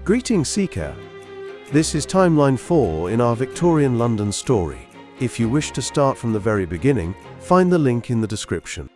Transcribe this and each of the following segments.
Greetings, Seeker. This is timeline 4 in our Victorian London story. If you wish to start from the very beginning, find the link in the description.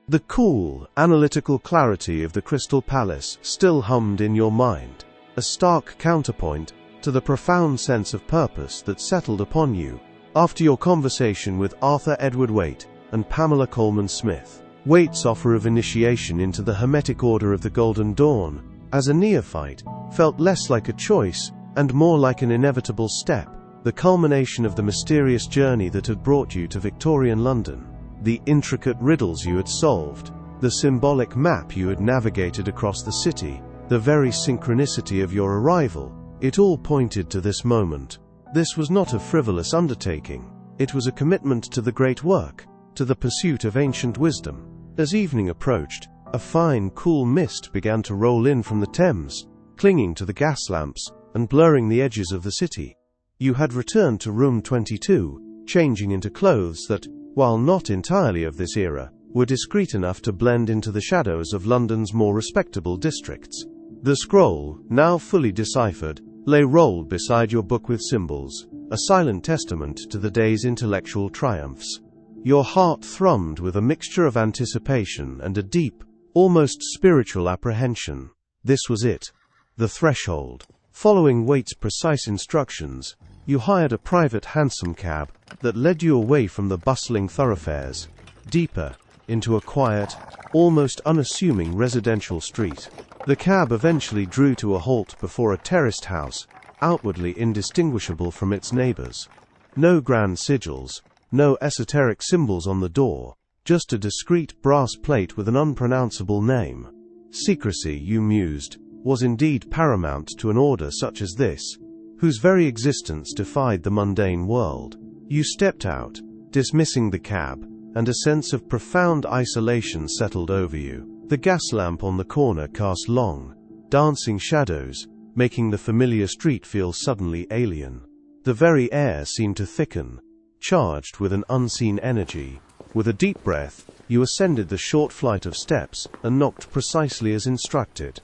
The cool, analytical clarity of the Crystal Palace still hummed in your mind, a stark counterpoint to the profound sense of purpose that settled upon you after your conversation with Arthur Edward Waite and Pamela Coleman Smith. Waite's offer of initiation into the Hermetic Order of the Goldendawn as a neophyte felt less like a choice and more like an inevitable step, the culmination of the mysterious journey that had brought you to Victorian London, the intricate riddles you had solved, the symbolic map you had navigated across the city, the very synchronicity of your arrival. It all pointed to this moment. This was not a frivolous undertaking. It was a commitment to the great work, to the pursuit of ancient wisdom. As evening approached, a fine, cool mist began to roll in from the Thames, clinging to the gas lamps and blurring the edges of the city. You had returned to room 22, changing into clothes that, while not entirely of this era, were discreet enough to blend into the shadows of London's more respectable districts. The scroll, now fully deciphered, lay rolled beside your book with symbols, a silent testament to the day's intellectual triumphs. Your heart thrummed with a mixture of anticipation and a deep, almost spiritual apprehension. This was it, the threshold. Following Waite's precise instructions, you hired a private hansom cab that led you away from the bustling thoroughfares, deeper into a quiet, almost unassuming residential street. The cab eventually drew to a halt before a terraced house, outwardly indistinguishable from its neighbors. No grand sigils, no esoteric symbols on the door, just a discreet brass plate with an unpronounceable name. Secrecy, you mused, was indeed paramount to an order such as this, whose very existence defied the mundane world. You stepped out, dismissing the cab, and a sense of profound isolation settled over you. The gas lamp on the corner cast long, dancing shadows, making the familiar street feel suddenly alien. The very air seemed to thicken, charged with an unseen energy. With a deep breath, you ascended the short flight of steps and knocked precisely as instructed.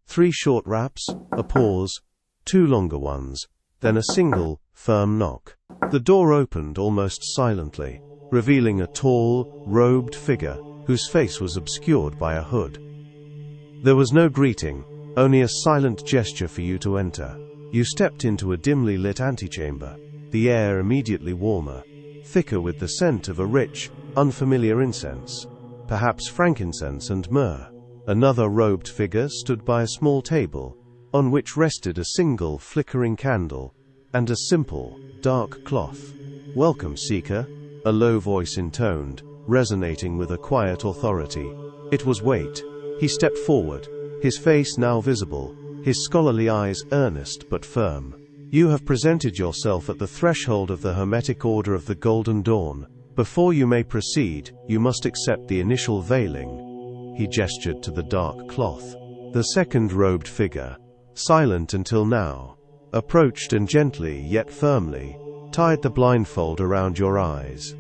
3 short raps, a pause, 2 longer ones, then a single, firm knock. The door opened almost silently, revealing a tall, robed figure whose face was obscured by a hood. There was no greeting, only a silent gesture for you to enter. You stepped into a dimly lit antechamber, the air immediately warmer, thicker with the scent of a rich, unfamiliar incense, perhaps frankincense and myrrh. Another robed figure stood by a small table, on which rested a single flickering candle and a simple, dark cloth. "Welcome, Seeker," a low voice intoned, resonating with a quiet authority. It was Waite. He stepped forward, his face now visible, his scholarly eyes earnest but firm. "You have presented yourself at the threshold of the Hermetic Order of the Goldendawn. Before you may proceed, you must accept the initial veiling." He gestured to the dark cloth. The second robed figure, silent until now, approached and gently yet firmly tied the blindfold around your eyes.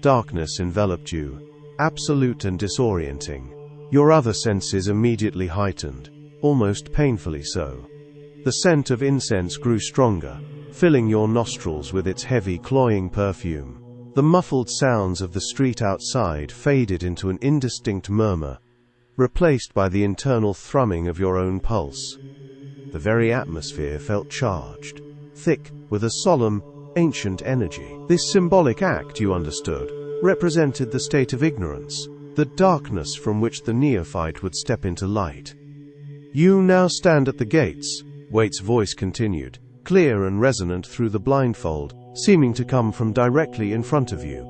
Darkness enveloped you, absolute and disorienting. Your other senses immediately heightened, almost painfully so. The scent of incense grew stronger, filling your nostrils with its heavy, cloying perfume. The muffled sounds of the street outside faded into an indistinct murmur, replaced by the internal thrumming of your own pulse. The very atmosphere felt charged, thick with a solemn, ancient energy. This symbolic act, you understood, represented the state of ignorance, the darkness from which the neophyte would step into light. "You now stand at the gates," Waite's voice continued, clear and resonant through the blindfold, seeming to come from directly in front of you.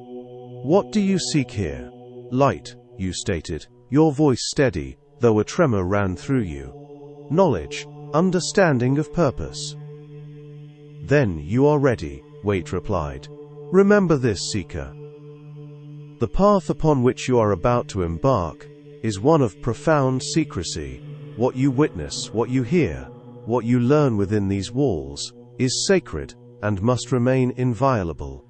"What do you seek here?" "Light," you stated, your voice steady, though a tremor ran through you. "Knowledge, understanding of purpose." "Then you are ready," Waite replied. "Remember this, Seeker. The path upon which you are about to embark is one of profound secrecy. What you witness, what you hear, what you learn within these walls, is sacred and must remain inviolable.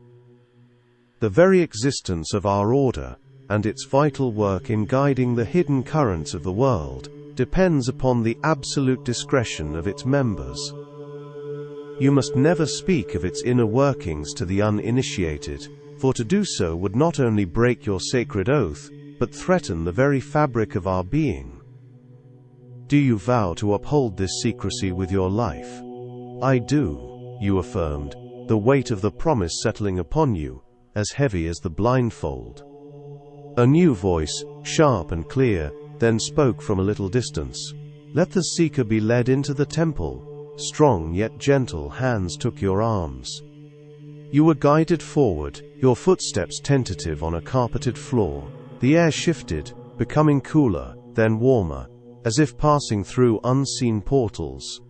The very existence of our order, and its vital work in guiding the hidden currents of the world, depends upon the absolute discretion of its members. You must never speak of its inner workings to the uninitiated, for to do so would not only break your sacred oath, but threaten the very fabric of our being. Do you vow to uphold this secrecy with your life? I do, you affirmed, the weight of the promise settling upon you, as heavy as the blindfold. A new voice, sharp and clear, then spoke from a little distance. Let the seeker be led into the temple. Strong yet gentle hands took your arms. You were guided forward, your footsteps tentative on a carpeted floor. The air shifted, becoming cooler, then warmer, as if passing through unseen portals.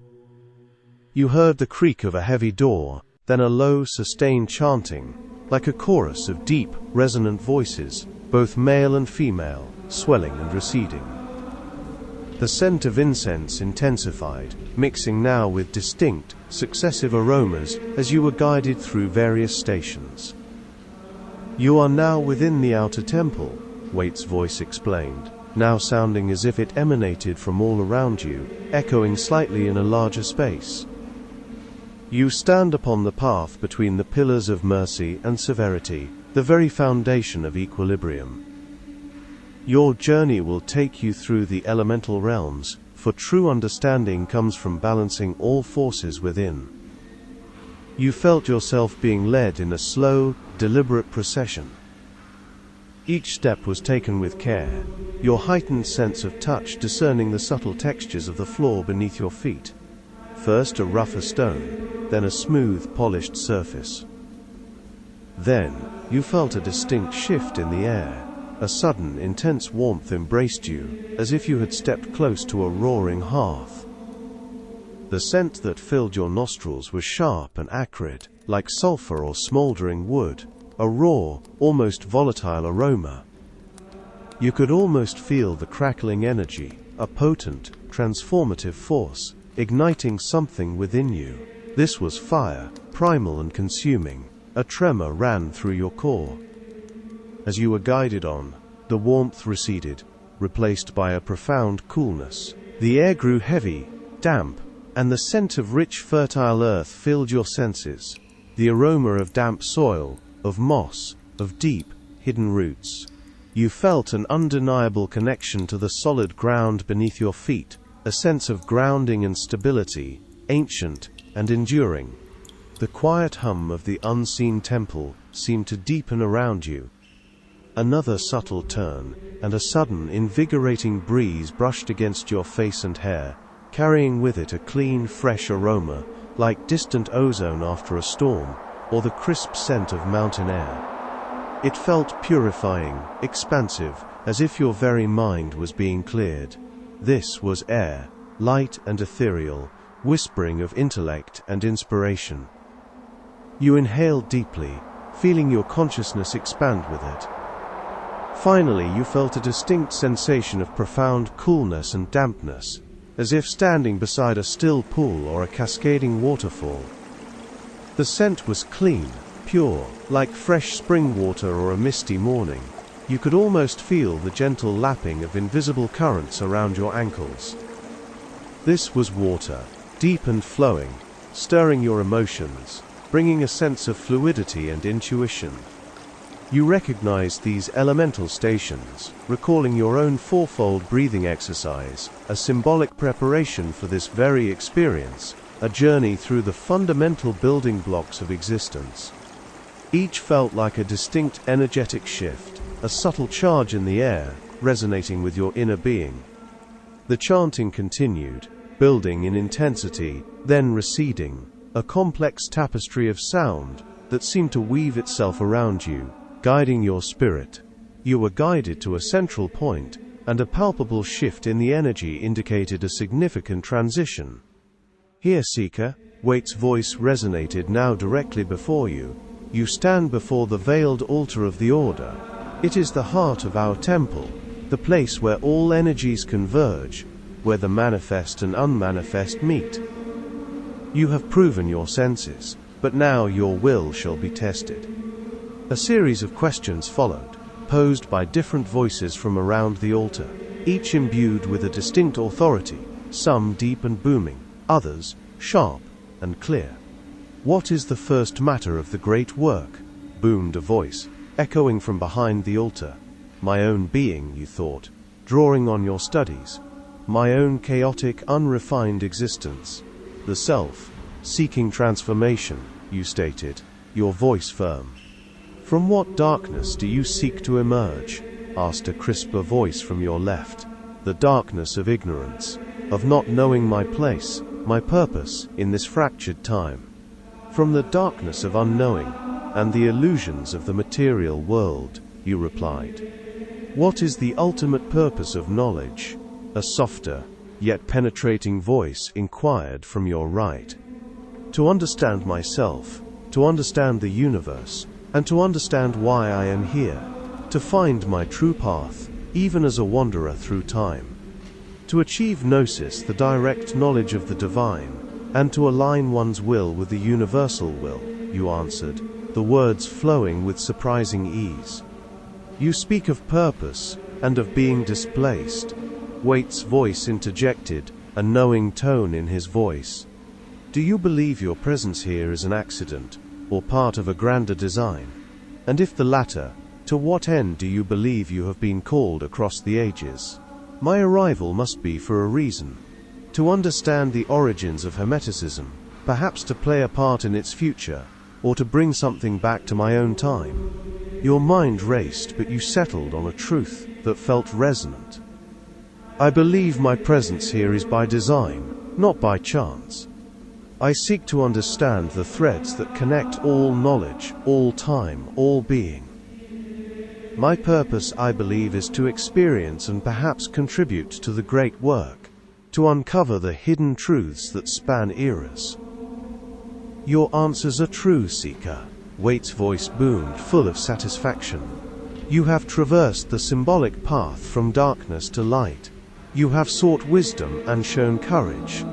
You heard the creak of a heavy door, then a low, sustained chanting, like a chorus of deep, resonant voices, both male and female, swelling and receding. The scent of incense intensified, mixing now with distinct, successive aromas as you were guided through various stations. You are now within the outer temple, Waite's voice explained, now sounding as if it emanated from all around you, echoing slightly in a larger space. You stand upon the path between the pillars of mercy and severity, the very foundation of equilibrium. Your journey will take you through the elemental realms, for true understanding comes from balancing all forces within. You felt yourself being led in a slow, deliberate procession. Each step was taken with care, your heightened sense of touch discerning the subtle textures of the floor beneath your feet. First a rougher stone, then a smooth, polished surface. Then, you felt a distinct shift in the air. A sudden, intense warmth embraced you, as if you had stepped close to a roaring hearth. The scent that filled your nostrils was sharp and acrid, like sulfur or smoldering wood, a raw, almost volatile aroma. You could almost feel the crackling energy, a potent, transformative force, igniting something within you. This was fire, primal and consuming. A tremor ran through your core. As you were guided on, the warmth receded, replaced by a profound coolness. The air grew heavy, damp, and the scent of rich, fertile earth filled your senses. The aroma of damp soil, of moss, of deep, hidden roots. You felt an undeniable connection to the solid ground beneath your feet, a sense of grounding and stability, ancient and enduring. The quiet hum of the unseen temple seemed to deepen around you. Another subtle turn, and a sudden, invigorating breeze brushed against your face and hair, carrying with it a clean, fresh aroma, like distant ozone after a storm, or the crisp scent of mountain air. It felt purifying, expansive, as if your very mind was being cleared. This was air, light and ethereal, whispering of intellect and inspiration. You inhaled deeply, feeling your consciousness expand with it. Finally, you felt a distinct sensation of profound coolness and dampness, as if standing beside a still pool or a cascading waterfall. The scent was clean, pure, like fresh spring water or a misty morning. You could almost feel the gentle lapping of invisible currents around your ankles. This was water, deep and flowing, stirring your emotions, bringing a sense of fluidity and intuition. You recognized these elemental stations, recalling your own fourfold breathing exercise, a symbolic preparation for this very experience, a journey through the fundamental building blocks of existence. Each felt like a distinct energetic shift, a subtle charge in the air, resonating with your inner being. The chanting continued, building in intensity, then receding, a complex tapestry of sound that seemed to weave itself around you, guiding your spirit. You were guided to a central point, and a palpable shift in the energy indicated a significant transition. Here, seeker, Waite's voice resonated now directly before you. You stand before the veiled altar of the Order. It is the heart of our temple, the place where all energies converge, where the manifest and unmanifest meet. You have proven your senses, but now your will shall be tested. A series of questions followed, posed by different voices from around the altar. each imbued with a distinct authority, some deep and booming, others sharp and clear. "What is the first matter of the great work?" boomed a voice, echoing from behind the altar. "My own being," you thought, drawing on your studies. "My own chaotic, unrefined existence. The self, seeking transformation," you stated, your voice firm. "From what darkness do you seek to emerge?" asked a crisper voice from your left. "The darkness of ignorance, of not knowing my place, my purpose in this fractured time. From the darkness of unknowing and the illusions of the material world," you replied. "What is the ultimate purpose of knowledge?" a softer, yet penetrating voice inquired from your right. "To understand myself, to understand the universe, and to understand why I am here, to find my true path, even as a wanderer through time. To achieve gnosis, the direct knowledge of the divine, and to align one's will with the universal will," you answered, the words flowing with surprising ease. "You speak of purpose and of being displaced," Waite's voice interjected, a knowing tone in his voice. "Do you believe your presence here is an accident, or part of a grander design? And if the latter, to what end do you believe you have been called across the ages? My arrival must be for a reason. To understand the origins of Hermeticism, perhaps to play a part in its future, or to bring something back to my own time." Your mind raced, but you settled on a truth that felt resonant. "I believe my presence here is by design, not by chance. I seek to understand the threads that connect all knowledge, all time, all being. My purpose, I believe, is to experience and perhaps contribute to the great work, to uncover the hidden truths that span eras." "Your answers are true, seeker," Waite's voice boomed, full of satisfaction. "You have traversed the symbolic path from darkness to light. You have sought wisdom and shown courage.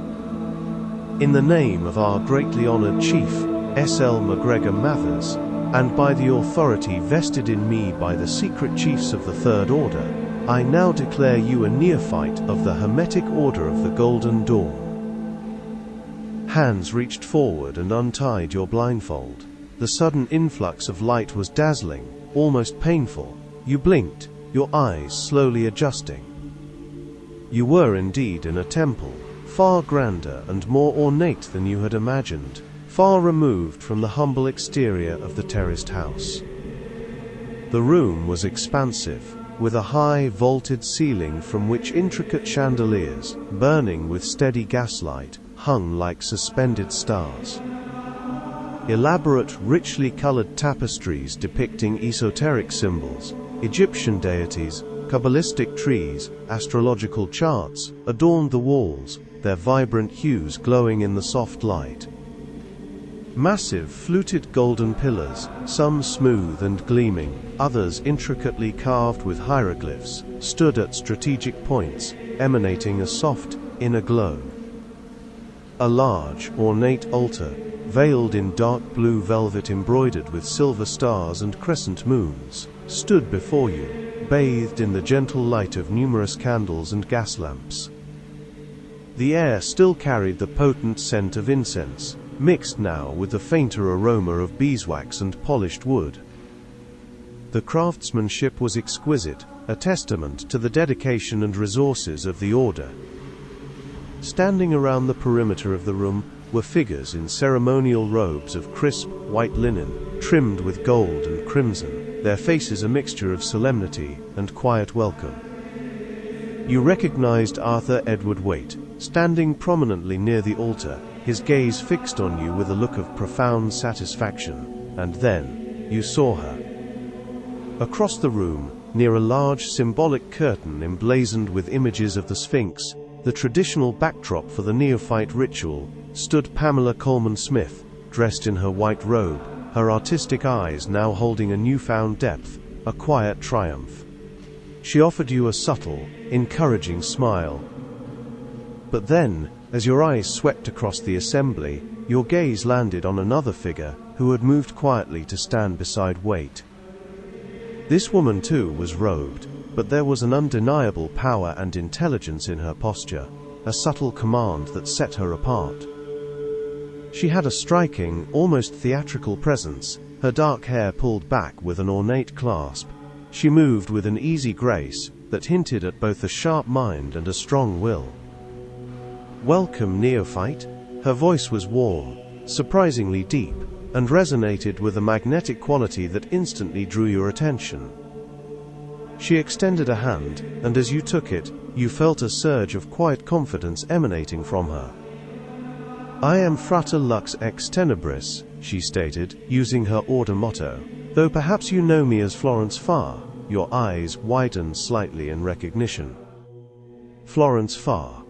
In the name of our greatly honored chief, S.L. MacGregor Mathers, and by the authority vested in me by the secret chiefs of the Third Order, I now declare you a neophyte of the Hermetic Order of the Golden Dawn." Hands reached forward and untied your blindfold. The sudden influx of light was dazzling, almost painful. You blinked, your eyes slowly adjusting. You were indeed in a temple, far grander and more ornate than you had imagined, far removed from the humble exterior of the terraced house. The room was expansive, with a high vaulted ceiling from which intricate chandeliers, burning with steady gaslight, hung like suspended stars. Elaborate, richly colored tapestries depicting esoteric symbols, Egyptian deities, Kabbalistic trees, astrological charts, adorned the walls, their vibrant hues glowing in the soft light. Massive, fluted golden pillars, some smooth and gleaming, others intricately carved with hieroglyphs, stood at strategic points, emanating a soft, inner glow. A large, ornate altar, veiled in dark blue velvet embroidered with silver stars and crescent moons, stood before you, bathed in the gentle light of numerous candles and gas lamps. The air still carried the potent scent of incense, mixed now with the fainter aroma of beeswax and polished wood. The craftsmanship was exquisite, a testament to the dedication and resources of the order. Standing around the perimeter of the room were figures in ceremonial robes of crisp, white linen, trimmed with gold and crimson, their faces a mixture of solemnity and quiet welcome. You recognized Arthur Edward Waite, standing prominently near the altar, his gaze fixed on you with a look of profound satisfaction, and then you saw her. Across the room, near a large symbolic curtain emblazoned with images of the Sphinx, the traditional backdrop for the neophyte ritual, stood Pamela Coleman Smith, dressed in her white robe, her artistic eyes now holding a newfound depth, a quiet triumph. She offered you a subtle, encouraging smile. But then, as your eyes swept across the assembly, your gaze landed on another figure who had moved quietly to stand beside Waite. This woman too was robed, but there was an undeniable power and intelligence in her posture, a subtle command that set her apart. She had a striking, almost theatrical presence, her dark hair pulled back with an ornate clasp. She moved with an easy grace that hinted at both a sharp mind and a strong will. "Welcome, neophyte." Her voice was warm, surprisingly deep, and resonated with a magnetic quality that instantly drew your attention. She extended a hand, and as you took it, you felt a surge of quiet confidence emanating from her. "I am Frater Lux ex Tenebris," she stated, using her order motto, "though perhaps you know me as Florence Farr." Your eyes widened slightly in recognition. Florence Farr.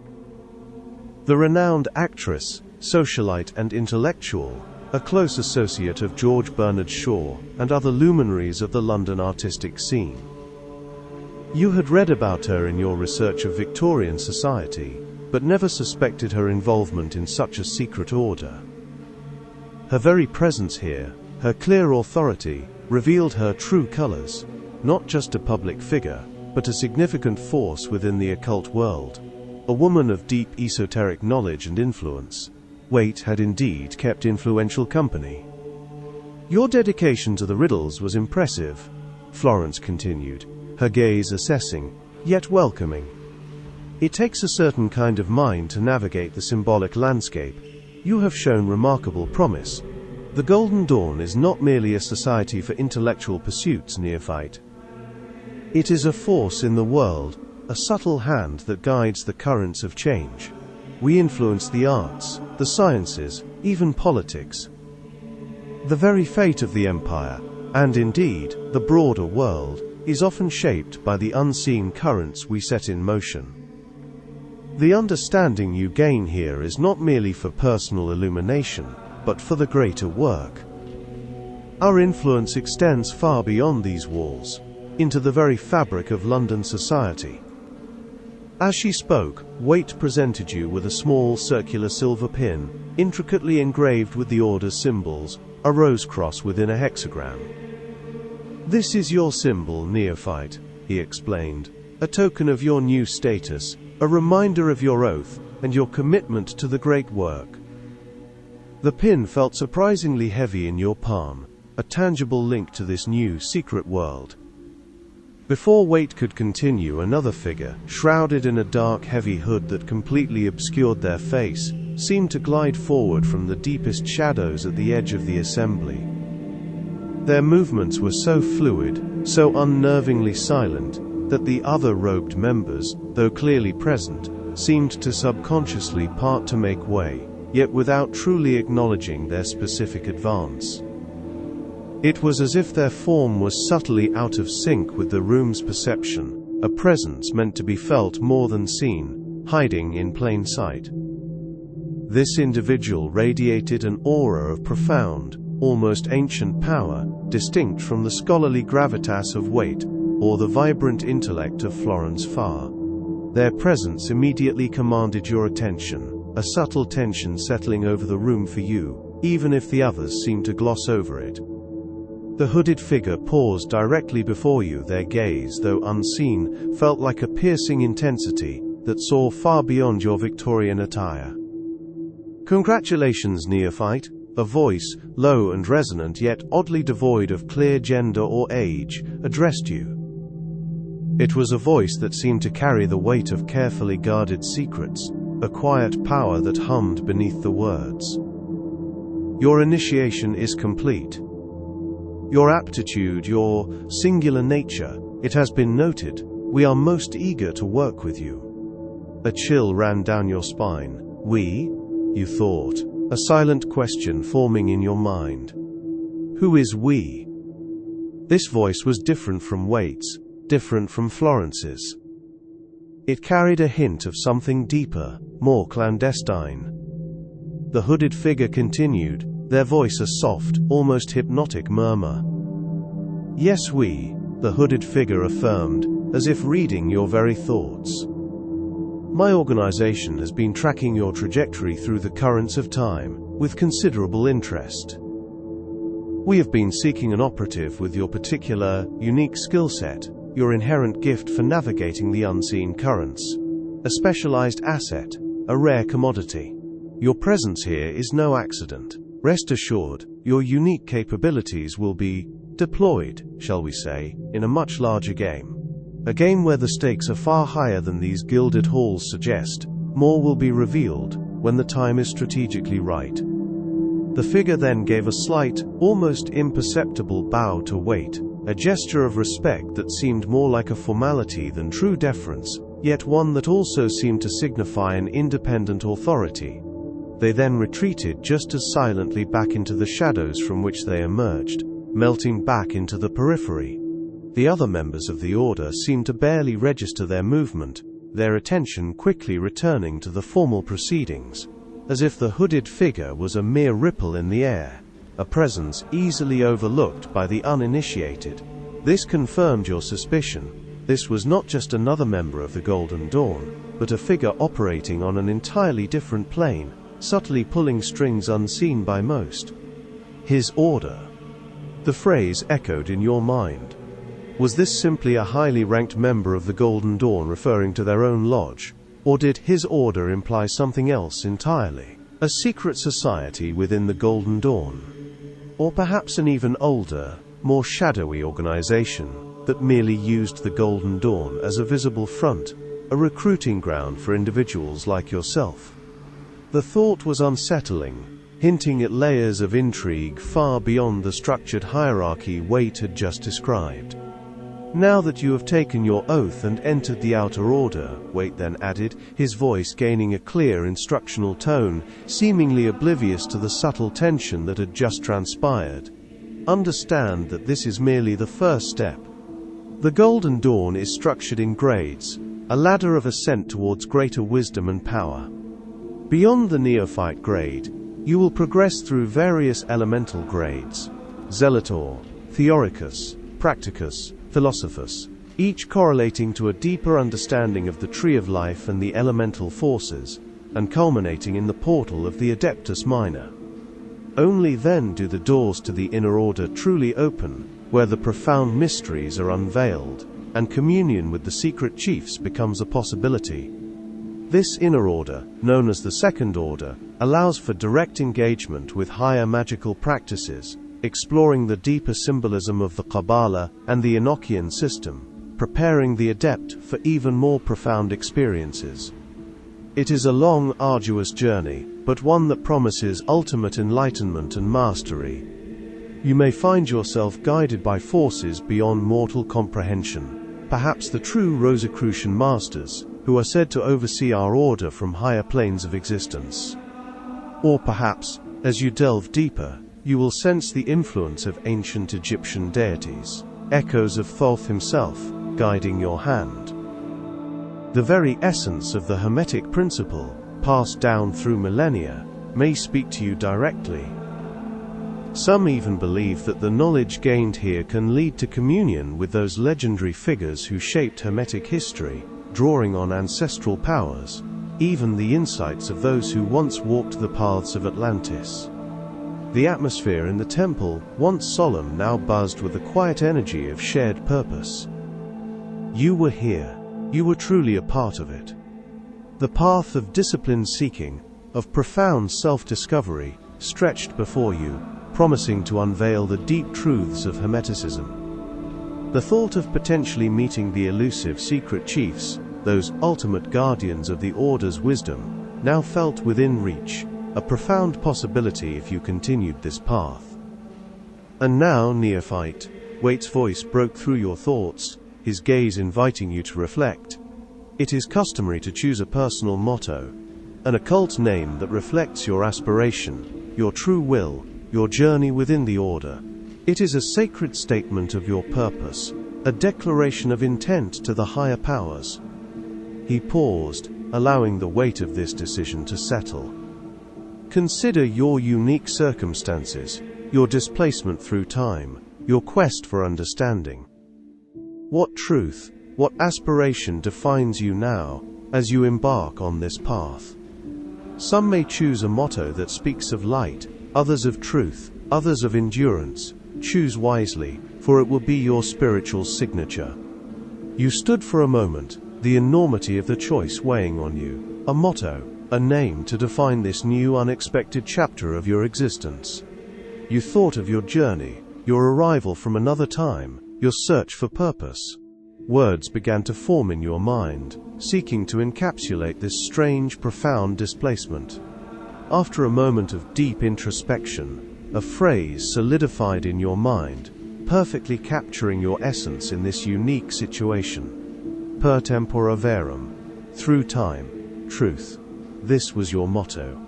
The renowned actress, socialite and intellectual, a close associate of George Bernard Shaw and other luminaries of the London artistic scene. You had read about her in your research of Victorian society, but never suspected her involvement in such a secret order. Her very presence here, her clear authority, revealed her true colors, not just a public figure, but a significant force within the occult world, a woman of deep esoteric knowledge and influence. Waite had indeed kept influential company. "Your dedication to the riddles was impressive," Florence continued, her gaze assessing, yet welcoming. "It takes a certain kind of mind to navigate the symbolic landscape. You have shown remarkable promise. The Golden Dawn is not merely a society for intellectual pursuits, neophyte. It is a force in the world, a subtle hand that guides the currents of change. We influence the arts, the sciences, even politics. The very fate of the empire, and indeed, the broader world, is often shaped by the unseen currents we set in motion. The understanding you gain here is not merely for personal illumination, but for the greater work. Our influence extends far beyond these walls, into the very fabric of London society." As she spoke, Waite presented you with a small circular silver pin, intricately engraved with the order's symbols, a rose cross within a hexagram. "This is your symbol, neophyte," he explained, "a token of your new status, a reminder of your oath, and your commitment to the great work." The pin felt surprisingly heavy in your palm, a tangible link to this new, secret world. Before Waite could continue, another figure, shrouded in a dark, heavy hood that completely obscured their face, seemed to glide forward from the deepest shadows at the edge of the assembly. Their movements were so fluid, so unnervingly silent, that the other robed members, though clearly present, seemed to subconsciously part to make way, yet without truly acknowledging their specific advance. It was as if their form was subtly out of sync with the room's perception, a presence meant to be felt more than seen, hiding in plain sight. This individual radiated an aura of profound, almost ancient power, distinct from the scholarly gravitas of Waite, or the vibrant intellect of Florence Farr. Their presence immediately commanded your attention, a subtle tension settling over the room for you, even if the others seemed to gloss over it. The hooded figure paused directly before you, their gaze, though unseen, felt like a piercing intensity that saw far beyond your Victorian attire. "Congratulations, neophyte," a voice, low and resonant yet oddly devoid of clear gender or age, addressed you. It was a voice that seemed to carry the weight of carefully guarded secrets, a quiet power that hummed beneath the words. "Your initiation is complete. Your aptitude, your singular nature, it has been noted. We are most eager to work with you." A chill ran down your spine. "We?" you thought, a silent question forming in your mind. Who is we? This voice was different from Waite's, different from Florence's. It carried a hint of something deeper, more clandestine. The hooded figure continued, their voice a soft, almost hypnotic murmur. "Yes, we," the hooded figure affirmed, as if reading your very thoughts. "My organization has been tracking your trajectory through the currents of time, with considerable interest. We have been seeking an operative with your particular, unique skill set, your inherent gift for navigating the unseen currents. A specialized asset, a rare commodity. Your presence here is no accident. Rest assured, your unique capabilities will be deployed, shall we say, in a much larger game. A game where the stakes are far higher than these gilded halls suggest. More will be revealed when the time is strategically right. The figure then gave a slight, almost imperceptible bow to wait, a gesture of respect that seemed more like a formality than true deference, yet one that also seemed to signify an independent authority. They then retreated just as silently back into the shadows from which they emerged, melting back into the periphery. The other members of the order seemed to barely register their movement, their attention quickly returning to the formal proceedings, as if the hooded figure was a mere ripple in the air, a presence easily overlooked by the uninitiated. This confirmed your suspicion. This was not just another member of the Golden Dawn, but a figure operating on an entirely different plane, subtly pulling strings unseen by most. His order. The phrase echoed in your mind. Was this simply a highly ranked member of the Golden Dawn referring to their own lodge? Or did his order imply something else entirely? A secret society within the Golden Dawn? Or perhaps an even older, more shadowy organization that merely used the Golden Dawn as a visible front, a recruiting ground for individuals like yourself? The thought was unsettling, hinting at layers of intrigue far beyond the structured hierarchy Waite had just described. Now that you have taken your oath and entered the outer order, Waite then added, his voice gaining a clear instructional tone, seemingly oblivious to the subtle tension that had just transpired. Understand that this is merely the first step. The Golden Dawn is structured in grades, a ladder of ascent towards greater wisdom and power. Beyond the neophyte grade, you will progress through various elemental grades: Zelator, Theoricus, Practicus, Philosophus, each correlating to a deeper understanding of the tree of life and the elemental forces, and culminating in the portal of the Adeptus Minor. Only then do the doors to the inner order truly open, where the profound mysteries are unveiled, and communion with the secret chiefs becomes a possibility. This inner order, known as the Second Order, allows for direct engagement with higher magical practices, exploring the deeper symbolism of the Kabbalah and the Enochian system, preparing the adept for even more profound experiences. It is a long, arduous journey, but one that promises ultimate enlightenment and mastery. You may find yourself guided by forces beyond mortal comprehension, perhaps the true Rosicrucian masters, who are said to oversee our order from higher planes of existence. Or perhaps, as you delve deeper, you will sense the influence of ancient Egyptian deities, echoes of Thoth himself, guiding your hand. The very essence of the Hermetic principle, passed down through millennia, may speak to you directly. Some even believe that the knowledge gained here can lead to communion with those legendary figures who shaped Hermetic history, drawing on ancestral powers, even the insights of those who once walked the paths of Atlantis. The atmosphere in the temple, once solemn, now buzzed with the quiet energy of shared purpose. You were here. You were truly a part of it. The path of disciplined seeking, of profound self-discovery, stretched before you, promising to unveil the deep truths of Hermeticism. The thought of potentially meeting the elusive secret chiefs, those ultimate guardians of the Order's wisdom, now felt within reach, a profound possibility if you continued this path. And now, neophyte, Waite's voice broke through your thoughts, his gaze inviting you to reflect. It is customary to choose a personal motto, an occult name that reflects your aspiration, your true will, your journey within the Order. It is a sacred statement of your purpose, a declaration of intent to the higher powers. He paused, allowing the weight of this decision to settle. Consider your unique circumstances, your displacement through time, your quest for understanding. What truth, what aspiration defines you now, as you embark on this path? Some may choose a motto that speaks of light, others of truth, others of endurance. Choose wisely, for it will be your spiritual signature. You stood for a moment, the enormity of the choice weighing on you. A motto, a name to define this new unexpected chapter of your existence. You thought of your journey, your arrival from another time, your search for purpose. Words began to form in your mind, seeking to encapsulate this strange, profound displacement. After a moment of deep introspection, a phrase solidified in your mind, perfectly capturing your essence in this unique situation. Per tempora verum, through time, truth. This was your motto.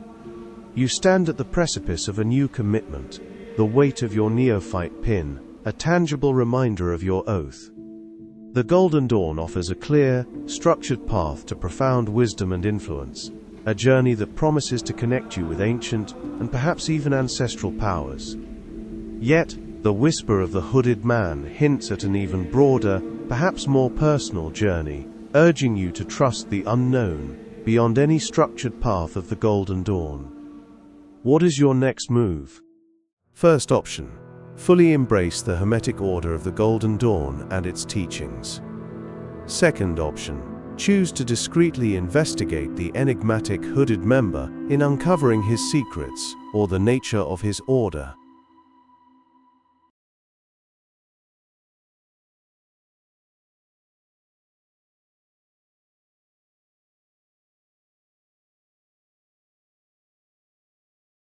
You stand at the precipice of a new commitment, the weight of your neophyte pin, a tangible reminder of your oath. The Golden Dawn offers a clear, structured path to profound wisdom and influence, a journey that promises to connect you with ancient and perhaps even ancestral powers. Yet, the whisper of the hooded man hints at an even broader, perhaps more personal journey, urging you to trust the unknown beyond any structured path of the Golden Dawn. What is your next move? First option: fully embrace the Hermetic order of the Golden Dawn and its teachings. Second option: choose to discreetly investigate the enigmatic hooded member in uncovering his secrets or the nature of his order.